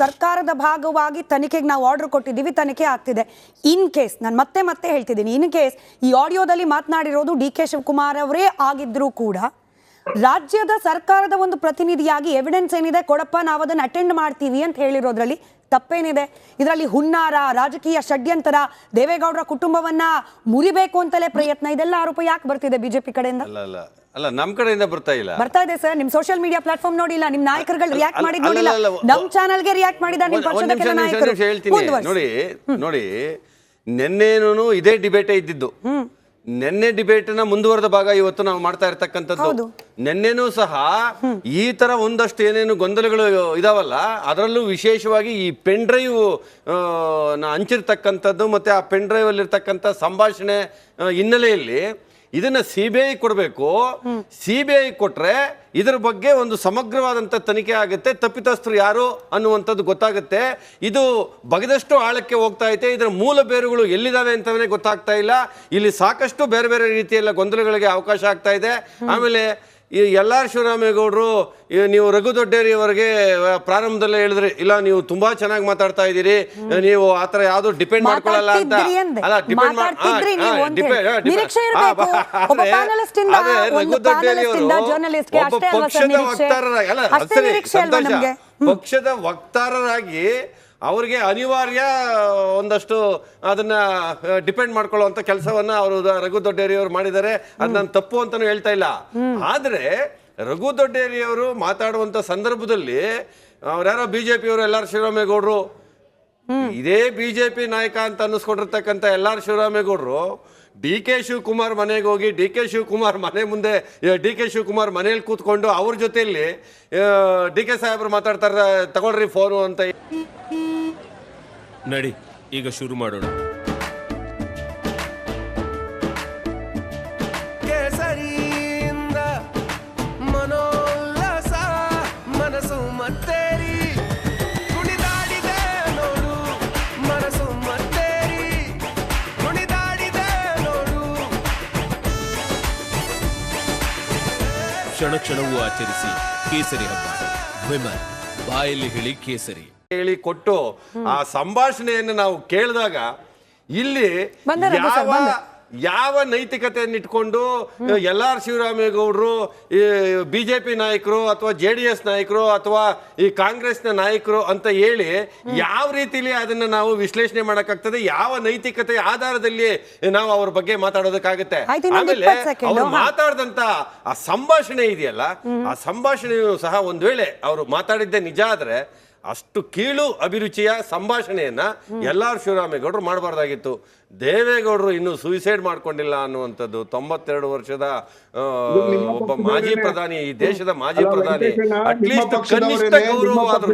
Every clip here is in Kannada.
ಸರ್ಕಾರದ ಭಾಗವಾಗಿ ತನಿಖೆಗೆ ನಾವು ಆರ್ಡರ್ ಕೊಟ್ಟಿದ್ದೀವಿ, ತನಿಖೆ ಆಗ್ತಿದೆ. ಇನ್ ಕೇಸ್ ನಾನು ಮತ್ತೆ ಹೇಳ್ತಿದ್ದೀನಿ, ಇನ್ ಕೇಸ್ ಈ ಆಡಿಯೋದಲ್ಲಿ ಮಾತನಾಡಿರೋದು ಡಿ ಕೆ ಶಿವಕುಮಾರ್ ಅವರೇ ಆಗಿದ್ರೂ ಕೂಡ ರಾಜ್ಯದ ಸರ್ಕಾರದ ಒಂದು ಪ್ರತಿನಿಧಿಯಾಗಿ ಎವಿಡೆನ್ಸ್ ಏನಿದೆ ಕೊಡಪ್ಪ, ನಾವು ಅದನ್ನು ಅಟೆಂಡ್ ಮಾಡ್ತೀವಿ ಅಂತ ಹೇಳಿರೋದ್ರಲ್ಲಿ ತಪ್ಪೇನಿದೆ? ಇದರಲ್ಲಿ ಹುನ್ನಾರ, ರಾಜಕೀಯ ಷಡ್ಯಂತರ, ದೇವೇಗೌಡರ ಕುಟುಂಬವನ್ನ ಮುರಿಬೇಕು ಅಂತಲೇ ಪ್ರಯತ್ನ, ಇದೆಲ್ಲ ಆರೋಪ ಯಾಕೆ ಬರ್ತಿದೆ ಬಿಜೆಪಿ ಕಡೆಯಿಂದ? ಅಲ್ಲ ನಮ್ ಕಡೆಯಿಂದ ಬರ್ತಾ ಇದೆ ಸರ್. ನಿಮ್ ಸೋಷಿಯಲ್ ಮೀಡಿಯಾ ಪ್ಲಾಟ್ಫಾರ್ಮ್ ನೋಡಿಲ್ಲ, ನಿಮ್ ನಾಯಕರುಗಳು ರಿಯಾಕ್ಟ್ ಮಾಡಿದ್ ನೋಡಿಲ್ಲ, ನಮ್ ಚಾನಲ್ಗೆ ರಿಯಾಕ್ಟ್ ಮಾಡಿದ ನಿಮ್ ಪಕ್ಷದ ಕೆಲ ನಾಯಕರು. ನೋಡಿ, ನೆನ್ನೇನು ಇದೇ ಡಿಬೇಟೇ ಇದ್ದಿದ್ದು. ನೆನ್ನೆ ಡಿಬೇಟ್ ನ ಮುಂದುವರೆದ ಭಾಗ ಇವತ್ತು ನಾವು ಮಾಡ್ತಾ ಇರ್ತಕ್ಕಂಥದ್ದು. ನೆನ್ನೆನೂ ಸಹ ಈ ತರ ಒಂದಷ್ಟು ಏನೇನು ಗೊಂದಲಗಳು ಇದಾವಲ್ಲ, ಅದರಲ್ಲೂ ವಿಶೇಷವಾಗಿ ಈ ಪೆನ್ ಡ್ರೈವ್ ಹಂಚಿರ್ತಕ್ಕಂಥದ್ದು ಮತ್ತೆ ಆ ಪೆನ್ ಡ್ರೈವ್ ಅಲ್ಲಿ ಇರ್ತಕ್ಕಂಥ ಸಂಭಾಷಣೆ ಹಿನ್ನೆಲೆಯಲ್ಲಿ ಇದನ್ನ ಸಿಬಿಐ ಕೊಡಬೇಕು. ಸಿಬಿಐ ಕೊಟ್ರೆ ಇದರ ಬಗ್ಗೆ ಒಂದು ಸಮಗ್ರವಾದಂಥ ತನಿಖೆ ಆಗುತ್ತೆ, ತಪ್ಪಿತಸ್ಥರು ಯಾರು ಅನ್ನುವಂಥದ್ದು ಗೊತ್ತಾಗುತ್ತೆ. ಇದು ಬಗೆದಷ್ಟು ಆಳಕ್ಕೆ ಹೋಗ್ತಾ ಐತೆ, ಇದರ ಮೂಲ ಬೇರುಗಳು ಎಲ್ಲಿದ್ದಾವೆ ಅಂತಲೇ ಗೊತ್ತಾಗ್ತಾ ಇಲ್ಲ. ಇಲ್ಲಿ ಸಾಕಷ್ಟು ಬೇರೆ ಬೇರೆ ರೀತಿಯಲ್ಲ ಗೊಂದಲಗಳಿಗೆ ಅವಕಾಶ ಆಗ್ತಾ ಇದೆ. ಆಮೇಲೆ ಈ ಶಿವರಾಮೇಗೌಡರು ನೀವು ರಘು ದೊಡ್ಡೇರಿ ಅವರಿಗೆ ಪ್ರಾರಂಭದಲ್ಲೇ ಹೇಳಿದ್ರಿ, ಇಲ್ಲ ನೀವು ತುಂಬಾ ಚೆನ್ನಾಗಿ ಮಾತಾಡ್ತಾ ಇದ್ದೀರಿ, ನೀವು ಆತರ ಯಾವ್ದು ಡಿಪೆಂಡ್ ಮಾಡ್ಕೊಳ್ಳಲ್ಲ ಅಂತ. ಅಲ್ಲ ಡಿಪೆಂಡ್ ರಘು ದೊಡ್ಡೇರಿ ಅವರು ಪಕ್ಷದ ವಕ್ತಾರರಾಗಿ ಅವ್ರಿಗೆ ಅನಿವಾರ್ಯ ಒಂದಷ್ಟು ಅದನ್ನ ಡಿಪೆಂಡ್ ಮಾಡ್ಕೊಳ್ಳುವಂತ ಕೆಲಸವನ್ನ ಅವರು ರಘು ದೊಡ್ಡೇರಿ ಅವರು ಮಾಡಿದ್ದಾರೆ. ಅದ್ ನಾನು ತಪ್ಪು ಅಂತಾನು ಹೇಳ್ತಾ ಇಲ್ಲ. ಆದ್ರೆ ರಘು ದೊಡ್ಡೇರಿ ಅವರು ಮಾತಾಡುವಂತ ಸಂದರ್ಭದಲ್ಲಿ ಅವ್ರ್ಯಾರೋ ಬಿಜೆಪಿ ಅವರು ಶಿವರಾಮೇಗೌಡರು, ಇದೇ ಬಿಜೆಪಿ ನಾಯಕ ಅಂತ ಅನ್ನಿಸ್ಕೊಂಡಿರ್ತಕ್ಕಂಥ ಶಿವರಾಮೇಗೌಡರು ಡಿ ಕೆ ಶಿವಕುಮಾರ್ ಮನೆಗೆ ಹೋಗಿ ಡಿ ಕೆ ಶಿವಕುಮಾರ್ ಮನೆ ಮುಂದೆ ಡಿ ಕೆ ಶಿವಕುಮಾರ್ ಮನೇಲಿ ಕೂತ್ಕೊಂಡು ಅವ್ರ ಜೊತೆಯಲ್ಲಿ ಡಿ ಕೆ ಸಾಹೇಬ್ರು ಮಾತಾಡ್ತಾರೆ, ತಗೊಳ್ರಿ ಫೋನು ಅಂತ. ನಡಿ ಈಗ ಶುರು ಮಾಡೋಣ. ಕೇಸರಿಯಿಂದ ಮನೋಲ್ಲಾಸ ಮನಸ್ಸು ಮತ್ತೇರಿ ಕುಣಿದಾಡಿದೆ ನೋಡು, ಮನಸ್ಸು ಮತ್ತೇರಿ ಕುಣಿದಾಡಿದೆ ನೋಡು. ಕ್ಷಣ ಕ್ಷಣವೂ ಆಚರಿಸಿ ಕೇಸರಿ ಹಬ್ಬ. ವಿಮಲ್ ಬಾಯಲ್ಲಿ ಹೇಳಿ ಕೇಸರಿ ಹೇಳಿ ಕೊಟ್ಟು ಆ ಸಂಭಾಷಣೆಯನ್ನು ನಾವು ಕೇಳಿದಾಗ ಇಲ್ಲಿ ಯಾವ ನೈತಿಕತೆಯನ್ನು ಇಟ್ಕೊಂಡು ಶಿವರಾಮೇಗೌಡರು ಬಿಜೆಪಿ ನಾಯಕರು ಅಥವಾ JDS ನಾಯಕರು ಅಥವಾ ಈ ಕಾಂಗ್ರೆಸ್ನ ನಾಯಕರು ಅಂತ ಹೇಳಿ ಯಾವ ರೀತಿಲಿ ಅದನ್ನ ನಾವು ವಿಶ್ಲೇಷಣೆ ಮಾಡಕ್ಕಾಗ್ತದೆ, ಯಾವ ನೈತಿಕತೆ ಆಧಾರದಲ್ಲಿ ನಾವು ಅವ್ರ ಬಗ್ಗೆ ಮಾತಾಡೋದಕ್ಕಾಗತ್ತೆ? ಆಮೇಲೆ ಅವ್ರು ಮಾತಾಡಿದಂತ ಆ ಸಂಭಾಷಣೆ ಇದೆಯಲ್ಲ, ಆ ಸಂಭಾಷಣೆಯೂ ಸಹ ಒಂದ್ ವೇಳೆ ಅವರು ಮಾತಾಡಿದ್ದೆ ನಿಜ ಆದ್ರೆ ಅಷ್ಟು ಕೀಳು ಅಭಿರುಚಿಯ ಸಂಭಾಷಣೆಯನ್ನ ಶಿವರಾಮೇಗೌಡರು ಮಾಡಬಾರ್ದಾಗಿತ್ತು. ದೇವೇಗೌಡರು ಇನ್ನೂ ಸೂಸೈಡ್ ಮಾಡ್ಕೊಂಡಿಲ್ಲ ಅನ್ನುವಂಥದ್ದು, 92 ವರ್ಷದ ಒಬ್ಬ ಮಾಜಿ ಪ್ರಧಾನಿ, ಈ ದೇಶದ ಮಾಜಿ ಪ್ರಧಾನಿ, ಅಟ್ಲೀಸ್ಟ್ ಕನಿಷ್ಠ ಗೌರವ ಆದ್ರೂ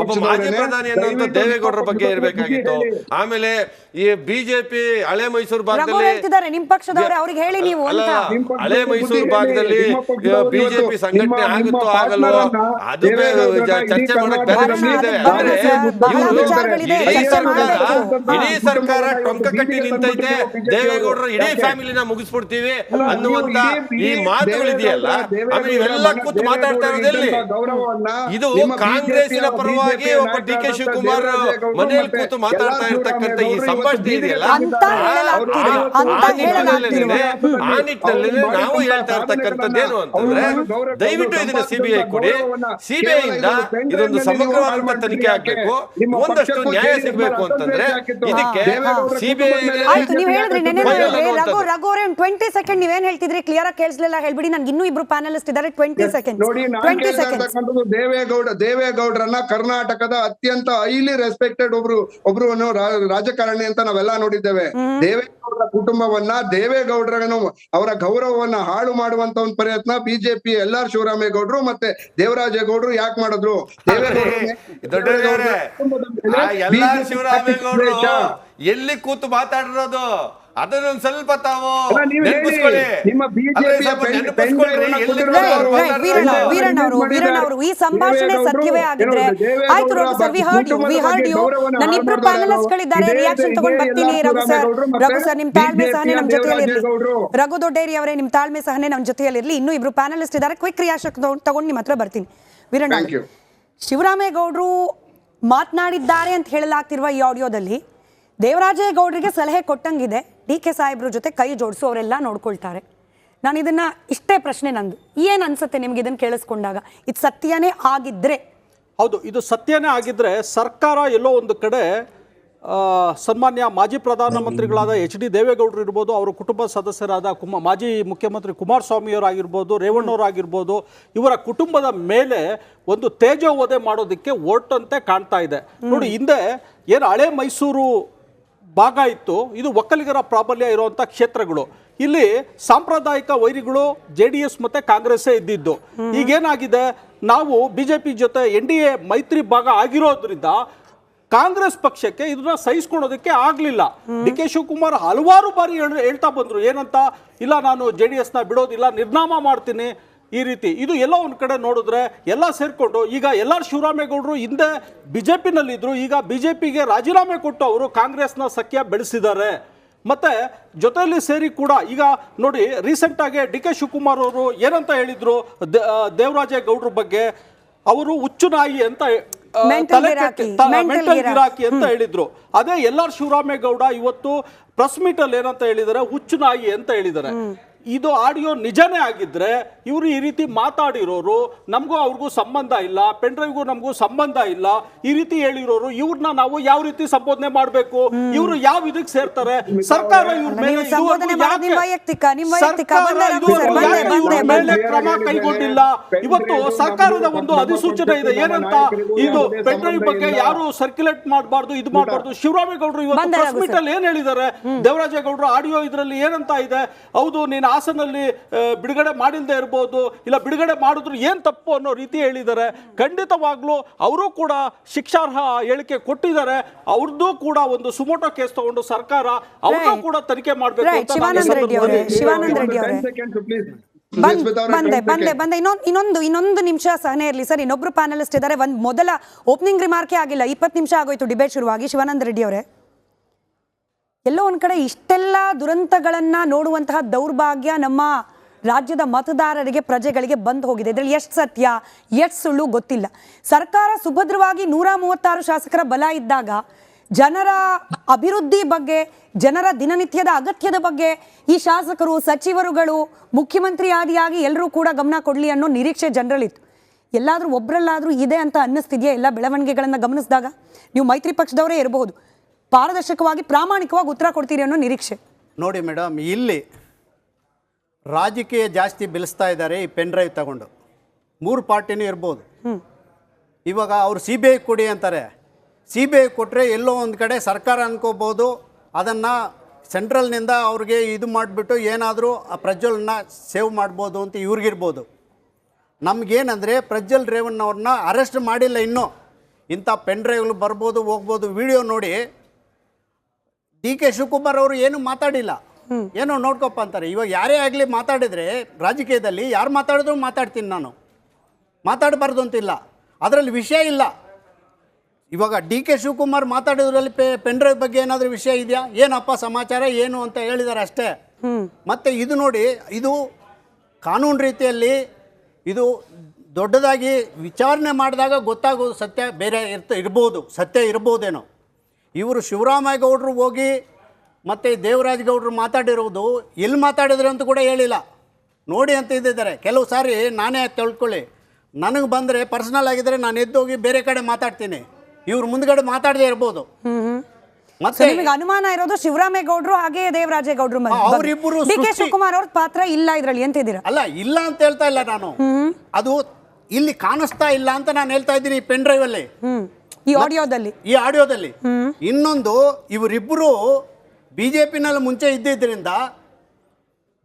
ಒಬ್ಬ ಮಾಜಿ ಪ್ರಧಾನಿ ಅನ್ನುವಂಥ ದೇವೇಗೌಡರ ಬಗ್ಗೆ ಇರಬೇಕಾಗಿತ್ತು. ಆಮೇಲೆ ಈ ಬಿಜೆಪಿ ಹಳೆ ಮೈಸೂರು ಭಾಗದಲ್ಲಿ ಹಳೆ ಮೈಸೂರು ಭಾಗದಲ್ಲಿ ಬಿಜೆಪಿ ಸಂಘಟನೆ ಆಗುತ್ತೋ ಆಗಲ್ವೋ ಅದು ಚರ್ಚೆ ಮಾಡಕ್ ಬೇರೆ ವಿಷಯ ಇದೆ. ಇಡೀ ಸರ್ಕಾರ ಟೊಂಕ ಕಟ್ಟಿ ನಿಂತೈತೆ, ದೇವೇಗೌಡರು ಇಡೀ ಫ್ಯಾಮಿಲಿನ ಮುಗಿಸ್ಬಿಡ್ತೀವಿ ಅನ್ನುವಂತ ಈ ಮಾತುಗಳಿದೆಯಲ್ಲ, ಆಮೇಲೆ ಇವೆಲ್ಲ ಕೂತು ಮಾತಾಡ್ತಾ ಇರೋದೆಲ್ಲಿ? ಇದು ಕಾಂಗ್ರೆಸ್ಸಿನ ಪರವಾಗಿ ಒಬ್ಬ ಡಿ ಕೆ ಶಿವಕುಮಾರ್ ಮನೆಯಲ್ಲಿ ಕೂತು ಮಾತಾಡ್ತಾ ಇರ್ತಕ್ಕಂಥ ಈ ಸಂಭಾಷಣೆ ಇದೆಯಲ್ಲ, ಆ ನಿಟ್ಟಿನಲ್ಲಿ ನಾವು ಹೇಳ್ತಾ ಇರ್ತಕ್ಕಂಥದ್ದೇನು ಅಂತಂದ್ರೆ, ದಯವಿಟ್ಟು ಇದನ್ನ ಸಿಬಿಐ ಕೊಡಿ. ಸಿಬಿಐ ಇಂದ ಇದೊಂದು ಸಮಗ್ರವಾದಂತ ತನಿಖೆ ಆಗ್ಬೇಕು, ಒಂದಷ್ಟು ನ್ಯಾಯ ಸಿಗ್ಬೇಕು ಅಂತಂದ್ರೆ ಇದಕ್ಕೆ ಸಿಬಿಐ ರಘು ಅವರೇ 20 ಸೆಕೆಂಡ್ ನೀವೇನ್ ಹೇಳ್ತಿದ್ರಿ ಕ್ಲಿಯರ್ ಆಗಿ ಕೇಳಿಸ್ಲಿಲ್ಲ, ಹೇಳ್ಬಿಡಿ. ನನ್ಗೆ ಇನ್ನೂ ಇಬ್ರು ಪ್ಯಾನಲಿಸ್ಟ್ ಇದ್ದಾರೆ. 20 ಸೆಕೆಂಡ್ ದೇವೇಗೌಡರನ್ನ ಕರ್ನಾಟಕದ ಅತ್ಯಂತ ಹೈಲಿ ರೆಸ್ಪೆಕ್ಟೆಡ್ ಒಬ್ರು ರಾಜಕಾರಣಿ ಅಂತ ನಾವೆಲ್ಲ ನೋಡಿದ್ದೇವೆ. ದೇವೇಗೌಡರ ಕುಟುಂಬವನ್ನ, ದೇವೇಗೌಡರನ್ನು, ಅವರ ಗೌರವವನ್ನ ಹಾಳು ಮಾಡುವಂತ ಒಂದು ಪ್ರಯತ್ನ ಬಿಜೆಪಿ ಶಿವರಾಮೇಗೌಡರು ಮತ್ತೆ ದೇವರಾಜೇಗೌಡರು ಯಾಕೆ ಮಾಡಿದ್ರು? ಶಿವರಾಮೇಗೌಡರು ಎಲ್ಲಿ ಕೂತು ಮಾತಾಡಿರೋದು ಅದನ್ನೊಂದು ಸ್ವಲ್ಪ ತಾವು ವೀರಣ್ಣವರು ಈ ಸಂಭಾಷಣೆ ಸತ್ಯವೇ ಆಗಿದ್ರೆ ಆಯ್ತು. Raghu sir, we heard you. ನನ್ನ ಇಬ್ರು ಪ್ಯಾನಲಿಸ್ಟ್ ಗಳಿದ್ದಾರೆ, ರಿಯಾಕ್ಷನ್ ತಗೊಂಡ್ ಬರ್ತೀನಿ. ರಘು ಸರ್ ನಿಮ್ ತಾಳ್ಮೆ ಸಹನೆ ನಮ್ ಜೊತೆಯಲ್ಲಿ ಇರ್ಲಿ. ರಘು ದೊಡ್ಡೇರಿ ಅವರೇ, ನಿಮ್ ತಾಳ್ಮೆ ಸಹನೆ ನಮ್ ಜೊತೆಯಲ್ಲಿ ಇರ್ಲಿ. ಇನ್ನೂ ಇಬ್ರು ಪ್ಯಾನಲಿಸ್ಟ್ ಇದ್ದಾರೆ, ಕ್ವಿಕ್ ರಿಯಾಕ್ಷನ್ ತಗೊಂಡು ನಿಮ್ಮ ಹತ್ರ ಬರ್ತೀನಿ. ವೀರಣ್ಣ, ಶಿವರಾಮೇಗೌಡರು ಮಾತನಾಡಿದ್ದಾರೆ ಅಂತ ಹೇಳಲಾಗ್ತಿರುವ ಈ ಆಡಿಯೋದಲ್ಲಿ ದೇವರಾಜೇಗೌಡರಿಗೆ ಸಲಹೆ ಕೊಟ್ಟಂಗಿದೆ, ಡಿ ಕೆ ಸಾಹೇಬ್ರ ಜೊತೆ ಕೈ ಜೋಡಿಸು, ಅವರೆಲ್ಲ ನೋಡ್ಕೊಳ್ತಾರೆ. ನಾನು ಇದನ್ನ ಇಷ್ಟೇ ಪ್ರಶ್ನೆ ನಂದು, ಏನು ಅನ್ಸುತ್ತೆ ನಿಮ್ಗೆ ಇದನ್ನು ಕೇಳಿಸ್ಕೊಂಡಾಗ? ಇದು ಸತ್ಯನೇ ಆಗಿದ್ರೆ? ಹೌದು, ಇದು ಸತ್ಯನೇ ಆಗಿದ್ರೆ ಸರ್ಕಾರ ಎಲ್ಲೋ ಒಂದು ಕಡೆ ಸನ್ಮಾನ್ಯ ಮಾಜಿ ಪ್ರಧಾನಮಂತ್ರಿಗಳಾದ ಎಚ್ ಡಿ ದೇವೇಗೌಡರು ಇರ್ಬೋದು, ಅವರ ಕುಟುಂಬ ಸದಸ್ಯರಾದ ಮಾಜಿ ಮುಖ್ಯಮಂತ್ರಿ ಕುಮಾರಸ್ವಾಮಿಯವರಾಗಿರ್ಬೋದು, ರೇವಣ್ಣವರಾಗಿರ್ಬೋದು, ಇವರ ಕುಟುಂಬದ ಮೇಲೆ ಒಂದು ತೇಜೋವಧೆ ಮಾಡೋದಕ್ಕೆ ಹೊರಟಂತೆ ಕಾಣ್ತಾ ಇದೆ. ನೋಡಿ, ಹಿಂದೆ ಏನು ಹಳೆ ಮೈಸೂರು ಭಾಗ ಇತ್ತು, ಇದು ಒಕ್ಕಲಿಗರ ಪ್ರಾಬಲ್ಯ ಇರುವಂಥ ಕ್ಷೇತ್ರಗಳು. ಇಲ್ಲಿ ಸಾಂಪ್ರದಾಯಿಕ ವೈರಿಗಳು JDS ಮತ್ತೆ ಕಾಂಗ್ರೆಸ್ಸೇ ಇದ್ದಿದ್ದು. ಈಗೇನಾಗಿದೆ, ನಾವು BJP ಜೊತೆ NDA ಮೈತ್ರಿ ಭಾಗ ಆಗಿರೋದ್ರಿಂದ ಕಾಂಗ್ರೆಸ್ ಪಕ್ಷಕ್ಕೆ ಇದನ್ನ ಸಹಿಸ್ಕೊಳ್ಳೋದಕ್ಕೆ ಆಗ್ಲಿಲ್ಲ. ಡಿ ಕೆ ಶಿವಕುಮಾರ್ ಹಲವಾರು ಬಾರಿ ಹೇಳ್ತಾ ಬಂದ್ರು, ಏನಂತ, ಇಲ್ಲ ನಾನು JDS ನ ಬಿಡೋದಿಲ್ಲ, ನಿರ್ನಾಮ ಮಾಡ್ತೀನಿ ಈ ರೀತಿ. ಇದು ಎಲ್ಲೋ ಒಂದ್ ಕಡೆ ನೋಡಿದ್ರೆ ಎಲ್ಲ ಸೇರ್ಕೊಂಡು ಈಗ ಶಿವರಾಮೇಗೌಡರು ಹಿಂದೆ BJP-ನಲ್ಲಿದ್ರು, ಈಗ BJP-ಗೆ ರಾಜೀನಾಮೆ ಕೊಟ್ಟು ಅವರು ಕಾಂಗ್ರೆಸ್ನ ಸಖ್ಯ ಬೆಳೆಸಿದ್ದಾರೆ. ಮತ್ತೆ ಜೊತೆಯಲ್ಲಿ ಸೇರಿ ಕೂಡ ಈಗ ನೋಡಿ, ರೀಸೆಂಟ್ ಆಗಿ ಡಿ ಕೆ ಶಿವಕುಮಾರ್ ಅವರು ಏನಂತ ಹೇಳಿದ್ರು ದೇವರಾಜೇಗೌಡರ ಬಗ್ಗೆ, ಅವರು ಹುಚ್ಚು ನಾಯಿ ಅಂತ ಮೆಂಟಲ್ ಗಿರಾಕಿ ಅಂತ ಹೇಳಿದ್ರು. ಅದೇ ಶಿವರಾಮೇಗೌಡ ಇವತ್ತು ಪ್ರೆಸ್ ಮೀಟ್ ಅಲ್ಲಿ ಏನಂತ ಹೇಳಿದ್ದಾರೆ, ಹುಚ್ಚು ನಾಯಿ ಅಂತ ಹೇಳಿದ್ದಾರೆ. ಇದು ಆಡಿಯೋ ನಿಜನೇ ಆಗಿದ್ರೆ ಇವರು ಈ ರೀತಿ ಮಾತಾಡಿರೋರು, ನಮಗೂ ಅವ್ರಿಗೂ ಸಂಬಂಧ ಇಲ್ಲ, ಪೆನ್ ಡ್ರೈವ್ಗೂ ನಮಗೂ ಸಂಬಂಧ ಇಲ್ಲ, ಈ ರೀತಿ ಹೇಳಿರೋರು, ಇವ್ರನ್ನ ನಾವು ಯಾವ ರೀತಿ ಸಂಬೋಧನೆ ಮಾಡಬೇಕು, ಇವರು ಯಾವ ಇದಕ್ಕೆ ಸೇರ್ತಾರೆ? ಸರ್ಕಾರ ಇವ್ರ ಮೇಲೆ ಕ್ರಮ ಕೈಗೊಂಡಿಲ್ಲ. ಇವತ್ತು ಸರ್ಕಾರದ ಒಂದು ಅಧಿಸೂಚನೆ ಇದೆ, ಏನಂತ, ಇದು ಪೆನ್ ಡ್ರೈವ್ ಬಗ್ಗೆ ಯಾರು ಸರ್ಕ್ಯುಲೇಟ್ ಮಾಡಬಾರ್ದು, ಇದು ಮಾಡಬಾರ್ದು. ಶಿವರಾಮೇಗೌಡರು ಇವತ್ತು ಪ್ರೆಸ್ ಮೀಟ್ ಅಲ್ಲಿ ಏನ್ ಹೇಳಿದ್ದಾರೆ, ದೇವರಾಜೇಗೌಡರು ಆಡಿಯೋ ಇದರಲ್ಲಿ ಏನಂತ ಇದೆ, ಹೌದು ನೀನು ಹಾಸನಲ್ಲಿ ಬಿಡುಗಡೆ ಮಾಡಿಲ್ಲದೆ ಇರಬಹುದು, ಇಲ್ಲ ಬಿಡುಗಡೆ ಮಾಡಿದ್ರು ಏನ್ ತಪ್ಪು ಅನ್ನೋ ರೀತಿ ಹೇಳಿದ್ದಾರೆ. ಖಂಡಿತವಾಗ್ಲೂ ಅವರು ಕೂಡ ಶಿಕ್ಷಾರ್ಹ ಹೇಳಿಕೆ ಕೊಟ್ಟಿದ್ದಾರೆ. ಅವ್ರದ್ದು ಕೂಡ ಒಂದು ಸುಮೋಟೋ ಕೇಸ್ ತಗೊಂಡು ಸರ್ಕಾರ ಅವ್ರನ್ನೂ ಕೂಡ ತನಿಖೆ ಮಾಡಬೇಕು ಅಂತ ಇನ್ನೊಂದು ನಿಮಿಷ ಸಹನೆ ಇರಲಿ ಸರ್. ಇನ್ನೊಬ್ರು ಪ್ಯಾನಲಿಸ್ಟ್ ಇದ್ದಾರೆ. ಒಂದು ಮೊದಲ ಓಪನಿಂಗ್ ರಿಮಾರ್ಕೇ ಆಗಿಲ್ಲ, 20 ನಿಮಿಷ ಆಗೋಯ್ತು ಡಿಬೇಟ್ ಶುರುವಾಗಿ. ಶಿವಾನಂದ ರೆಡ್ಡಿ ಅವರೇ, ಎಲ್ಲೋ ಒಂದು ಕಡೆ ಇಷ್ಟೆಲ್ಲ ದುರಂತಗಳನ್ನು ನೋಡುವಂತಹ ದೌರ್ಭಾಗ್ಯ ನಮ್ಮ ರಾಜ್ಯದ ಮತದಾರರಿಗೆ, ಪ್ರಜೆಗಳಿಗೆ ಬಂದು ಹೋಗಿದೆ. ಇದರಲ್ಲಿ ಎಷ್ಟು ಸತ್ಯ ಎಷ್ಟು ಸುಳ್ಳು ಗೊತ್ತಿಲ್ಲ. ಸರ್ಕಾರ ಸುಭದ್ರವಾಗಿ 136 ಶಾಸಕರ ಬಲ ಇದ್ದಾಗ ಜನರ ಅಭಿವೃದ್ಧಿ ಬಗ್ಗೆ, ಜನರ ದಿನನಿತ್ಯದ ಅಗತ್ಯದ ಬಗ್ಗೆ ಈ ಶಾಸಕರು, ಸಚಿವರುಗಳು, ಮುಖ್ಯಮಂತ್ರಿ ಆದಿಯಾಗಿ ಎಲ್ಲರೂ ಕೂಡ ಗಮನ ಕೊಡಲಿ ಅನ್ನೋ ನಿರೀಕ್ಷೆ ಜನರಲ್ಲಿತ್ತು. ಎಲ್ಲಾದರೂ ಒಬ್ಬರಲ್ಲಾದರೂ ಇದೆ ಅಂತ ಅನ್ನಿಸ್ತಿದೆಯಾ? ಎಲ್ಲ ಬೆಳವಣಿಗೆಗಳನ್ನು ಗಮನಿಸಿದಾಗ ನೀವು ಮೈತ್ರಿ ಪಕ್ಷದವರೇ ಇರಬಹುದು, ಪಾರದರ್ಶಕವಾಗಿ ಪ್ರಾಮಾಣಿಕವಾಗಿ ಉತ್ತರ ಕೊಡ್ತೀರಿ ಅನ್ನೋ ನಿರೀಕ್ಷೆ. ನೋಡಿ ಮೇಡಮ್, ಇಲ್ಲಿ ರಾಜಕೀಯ ಜಾಸ್ತಿ ಬೆಳೆಸ್ತಾ ಇದ್ದಾರೆ ಈ ಪೆನ್ ಡ್ರೈವ್ ತಗೊಂಡು. 3 ಪಾರ್ಟಿನೂ ಇರ್ಬೋದು. ಇವಾಗ ಅವ್ರು CBI ಕೊಡಿ ಅಂತಾರೆ. CBI ಕೊಟ್ಟರೆ ಎಲ್ಲೋ ಒಂದು ಕಡೆ ಸರ್ಕಾರ ಅನ್ಕೋಬೋದು, ಅದನ್ನು ಸೆಂಟ್ರಲ್ನಿಂದ ಅವ್ರಿಗೆ ಇದು ಮಾಡಿಬಿಟ್ಟು ಏನಾದರೂ ಆ ಪ್ರಜ್ವಲ್ನ ಸೇವ್ ಮಾಡ್ಬೋದು ಅಂತ ಇವ್ರಿಗಿರ್ಬೋದು. ನಮಗೇನಂದರೆ ಪ್ರಜ್ವಲ್ ರೇವಣ್ಣವ್ರನ್ನ ಅರೆಸ್ಟ್ ಮಾಡಿಲ್ಲ ಇನ್ನೂ. ಇಂಥ ಪೆನ್ ಡ್ರೈವ್ಗಳು ಬರ್ಬೋದು, ಹೋಗ್ಬೋದು. ವಿಡಿಯೋ ನೋಡಿ, ಡಿ ಕೆ ಶಿವಕುಮಾರ್ ಅವರು ಏನು ಮಾತಾಡಿಲ್ಲ, ಏನೋ ನೋಡ್ಕೊಪ್ಪ ಅಂತಾರೆ. ಇವಾಗ ಯಾರೇ ಆಗಲಿ ಮಾತಾಡಿದರೆ ರಾಜಕೀಯದಲ್ಲಿ ಯಾರು ಮಾತಾಡಿದ್ರು ಮಾತಾಡ್ತೀನಿ, ನಾನು ಮಾತಾಡಬಾರ್ದು ಅಂತಿಲ್ಲ, ಅದರಲ್ಲಿ ವಿಷಯ ಇಲ್ಲ. ಇವಾಗ ಡಿ ಕೆ ಶಿವಕುಮಾರ್ ಮಾತಾಡಿದ್ರಲ್ಲಿ ಪೆನ್ ಡ್ರೈವ್ ಬಗ್ಗೆ ಏನಾದರೂ ವಿಷಯ ಇದೆಯಾ, ಏನಪ್ಪ ಸಮಾಚಾರ ಏನು ಅಂತ ಹೇಳಿದ್ದಾರೆ ಅಷ್ಟೇ. ಮತ್ತು ಇದು ನೋಡಿ, ಇದು ಕಾನೂನು ರೀತಿಯಲ್ಲಿ ಇದು ದೊಡ್ಡದಾಗಿ ವಿಚಾರಣೆ ಮಾಡಿದಾಗ ಗೊತ್ತಾಗೋದು ಸತ್ಯ ಬೇರೆ ಇರ್ಬೋದು, ಸತ್ಯ ಇರ್ಬೋದೇನೋ. ಇವರು ಶಿವರಾಮೇಗೌಡರು ಹೋಗಿ ಮತ್ತು ದೇವರಾಜೇಗೌಡರು ಮಾತಾಡಿರೋದು ಎಲ್ಲಿ ಮಾತಾಡಿದ್ರು ಅಂತ ಕೂಡ ಹೇಳಿಲ್ಲ, ನೋಡಿ ಅಂತ ಇದ್ದಿದ್ದಾರೆ. ಕೆಲವು ಸಾರಿ ನಾನೇ ತಿಳ್ಕೊಳ್ಳಿ, ನನಗೆ ಬಂದರೆ ಪರ್ಸನಲ್ ಆಗಿದ್ದರೆ ನಾನು ಎದ್ದೋಗಿ ಬೇರೆ ಕಡೆ ಮಾತಾಡ್ತೀನಿ, ಇವ್ರು ಮುಂದ್ಗಡೆ ಮಾತಾಡದೇ ಇರ್ಬೋದು. ಮತ್ತೆ ಅನುಮಾನ ಇರೋದು ಶಿವರಾಮೇಗೌಡರು ಹಾಗೆ ದೇವರಾಜೇಗೌಡರು, ಅವರಿಬ್ಬರು ಡಿ ಕೆ ಶಿವಕುಮಾರ್ ಅವ್ರ ಪಾತ್ರ ಇಲ್ಲ ಇದರಲ್ಲಿ ಅಂತಿದ್ದೀರಾ? ಅಲ್ಲ, ಇಲ್ಲ ಅಂತ ಹೇಳ್ತಾ ಇಲ್ಲ ನಾನು, ಅದು ಇಲ್ಲಿ ಕಾಣಿಸ್ತಾ ಇಲ್ಲ ಅಂತ ನಾನು ಹೇಳ್ತಾ ಇದ್ದೀನಿ. ಈ ಪೆನ್ ಡ್ರೈವ್ ಅಲ್ಲಿ, ಈ ಆಡಿಯೋದಲ್ಲಿ ಇನ್ನೊಂದು, ಇವರಿಬ್ಬರು BJP-ನಲ್ಲಿ ಮುಂಚೆ ಇದ್ದಿದ್ದರಿಂದ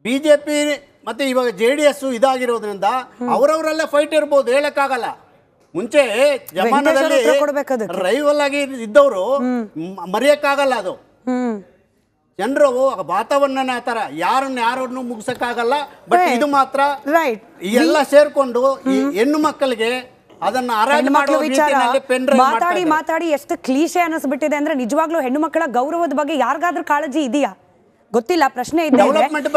BJP ಮತ್ತೆ ಇವಾಗ JDS ಇದಾಗಿರೋದ್ರಿಂದ ಅವರವರಲ್ಲೇ ಫೈಟ್ ಇರ್ಬೋದು, ಹೇಳಕ್ಕಾಗಲ್ಲ. ಮುಂಚೆ ಜಮಾನದಲ್ಲಿ ರೈವಲ್ ಆಗಿ ಇದ್ದವರು ಮರೆಯಕ್ಕಾಗಲ್ಲ. ಅದು ಜನರು ವಾತಾವರಣ ಆ ಥರ, ಯಾರನ್ನು ಮುಗಿಸಕ್ಕಾಗಲ್ಲ. ಬಟ್ ಇದು ಮಾತ್ರ ಎಲ್ಲ ಸೇರ್ಕೊಂಡು ಈ ಹೆಣ್ಣು ಮಕ್ಕಳಿಗೆ ಅದನ್ನ ಮಾತಾಡಿ ಎಷ್ಟು ಕ್ಲೀಶೆ ಅನಿಸ್ಬಿಟ್ಟಿದೆ ಅಂದ್ರೆ, ನಿಜವಾಗ್ಲೂ ಹೆಣ್ಣು ಮಕ್ಕಳ ಗೌರವದ ಬಗ್ಗೆ ಯಾರಿಗಾದ್ರೂ ಕಾಳಜಿ ಇದೆಯಾ ಗೊತ್ತಿಲ್ಲ. ಪ್ರಶ್ನೆ ಇದೆ.